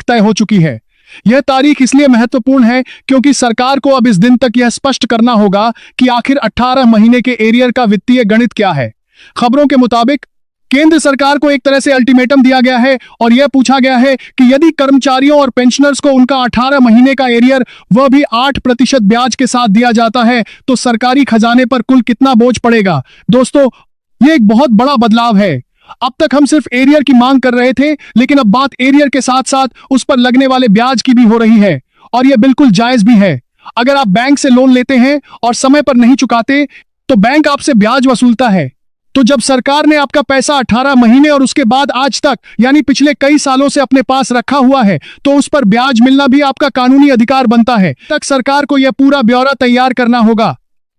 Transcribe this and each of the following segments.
तय हो चुकी है। यह तारीख इसलिए महत्वपूर्ण है क्योंकि सरकार को अब इस दिन तक यह स्पष्ट करना होगा कि आखिर 18 महीने के एरियर का वित्तीय गणित क्या है। खबरों के मुताबिक केंद्र सरकार को एक तरह से अल्टीमेटम दिया गया है और यह पूछा गया है कि यदि कर्मचारियों और पेंशनर्स को उनका 18 महीने का एरियर वह भी 8% ब्याज के साथ दिया जाता है तो सरकारी खजाने पर कुल कितना बोझ पड़ेगा। दोस्तों, यह एक बहुत बड़ा बदलाव है। अब तक हम सिर्फ एरियर की मांग कर रहे थे, लेकिन अब बात एरियर के साथ साथ उस पर लगने वाले ब्याज की भी हो रही है और यह बिल्कुल जायज भी है। अगर आप बैंक से लोन लेते हैं और समय पर नहीं चुकाते तो बैंक आपसे ब्याज वसूलता है। तो जब सरकार ने आपका पैसा 18 महीने और उसके बाद आज तक यानी पिछले कई सालों से अपने पास रखा हुआ है तो उस पर ब्याज मिलना भी आपका कानूनी अधिकार बनता है। तक सरकार को यह पूरा ब्यौरा तैयार करना होगा।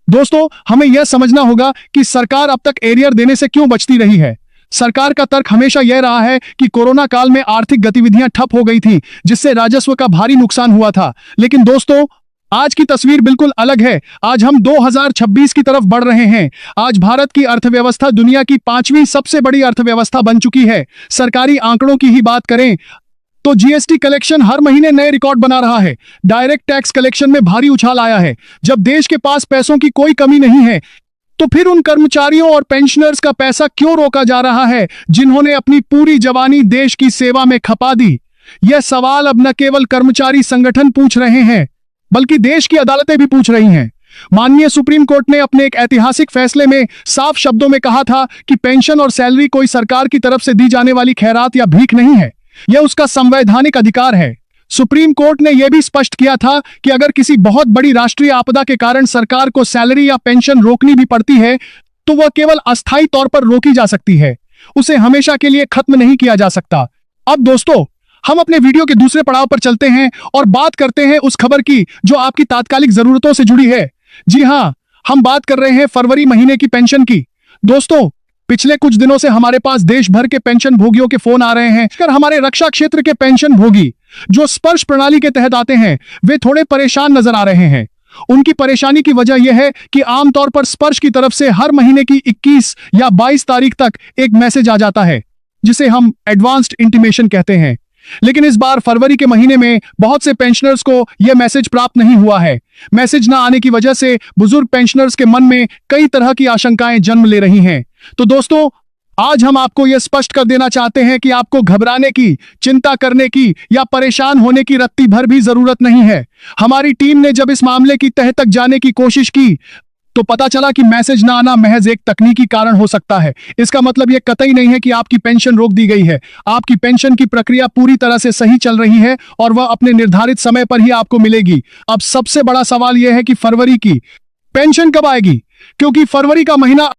दोस्तों, हमें यह समझना होगा कि सरकार अब तक एरियर देने से क्यों बचती रही है। सरकार का तर्क हमेशा यह रहा है कि कोरोना काल में आर्थिक गतिविधियां ठप हो गई थी, जिससे राजस्व का भारी नुकसान हुआ था। लेकिन दोस्तों, आज की तस्वीर बिल्कुल अलग है। आज हम 2026 की तरफ बढ़ रहे हैं। आज भारत की अर्थव्यवस्था दुनिया की 5वीं सबसे बड़ी अर्थव्यवस्था बन चुकी है। सरकारी आंकड़ों की ही बात करें तो जीएसटी कलेक्शन हर महीने नए रिकॉर्ड बना रहा है। डायरेक्ट टैक्स कलेक्शन में भारी उछाल आया है। जब देश के पास पैसों की कोई कमी नहीं है तो फिर उन कर्मचारियों और पेंशनर्स का पैसा क्यों रोका जा रहा है जिन्होंने अपनी पूरी जवानी देश की सेवा में खपा दी। यह सवाल अब न केवल कर्मचारी संगठन पूछ रहे हैं बल्कि देश की अदालतें भी पूछ रही हैं। माननीय सुप्रीम कोर्ट ने अपने एक ऐतिहासिक फैसले में साफ शब्दों में कहा था कि पेंशन और सैलरी कोई सरकार की तरफ से दी जाने वाली खैरात या भीख नहीं है, यह उसका संवैधानिक अधिकार है। सुप्रीम कोर्ट ने यह भी स्पष्ट किया था कि अगर किसी बहुत बड़ी राष्ट्रीय आपदा के कारण सरकार को सैलरी या पेंशन रोकनी भी पड़ती है तो वह केवल अस्थायी तौर पर रोकी जा सकती है, उसे हमेशा के लिए खत्म नहीं किया जा सकता। अब दोस्तों, हम अपने वीडियो के दूसरे पड़ाव पर चलते हैं और बात करते हैं उस खबर की जो आपकी तात्कालिक जरूरतों से जुड़ी है। जी हां, हम बात कर रहे हैं फरवरी महीने की पेंशन की। दोस्तों, पिछले कुछ दिनों से हमारे पास देश भर के पेंशन भोगियों के फोन आ रहे हैं। हमारे रक्षा क्षेत्र के पेंशन भोगी जो स्पर्श प्रणाली के तहत आते हैं वे थोड़े परेशान नजर आ रहे हैं। उनकी परेशानी की वजह यह है कि आमतौर पर स्पर्श की तरफ से हर महीने की 21 या 22 तारीख तक एक मैसेज आ जाता है जिसे हम एडवांस्ड इंटीमेशन कहते हैं। लेकिन इस बार फरवरी के महीने में बहुत से पेंशनर्स को यह मैसेज प्राप्त नहीं हुआ है। मैसेज न आने की वजह से बुजुर्ग पेंशनर्स के मन में कई तरह की आशंकाएं जन्म ले रही हैं। तो दोस्तों, आज हम आपको यह स्पष्ट कर देना चाहते हैं कि आपको घबराने की, चिंता करने की या परेशान होने की रत्ती भर भी जरूरत नहीं है। हमारी टीम ने जब इस मामले की तह तक जाने की कोशिश की तो पता चला कि मैसेज ना आना महज एक तकनीकी कारण हो सकता है। इसका मतलब यह कतई नहीं है कि आपकी पेंशन रोक दी गई है। आपकी पेंशन की प्रक्रिया पूरी तरह से सही चल रही है और वह अपने निर्धारित समय पर ही आपको मिलेगी। अब सबसे बड़ा सवाल यह है कि फरवरी की पेंशन कब आएगी, क्योंकि फरवरी का महीना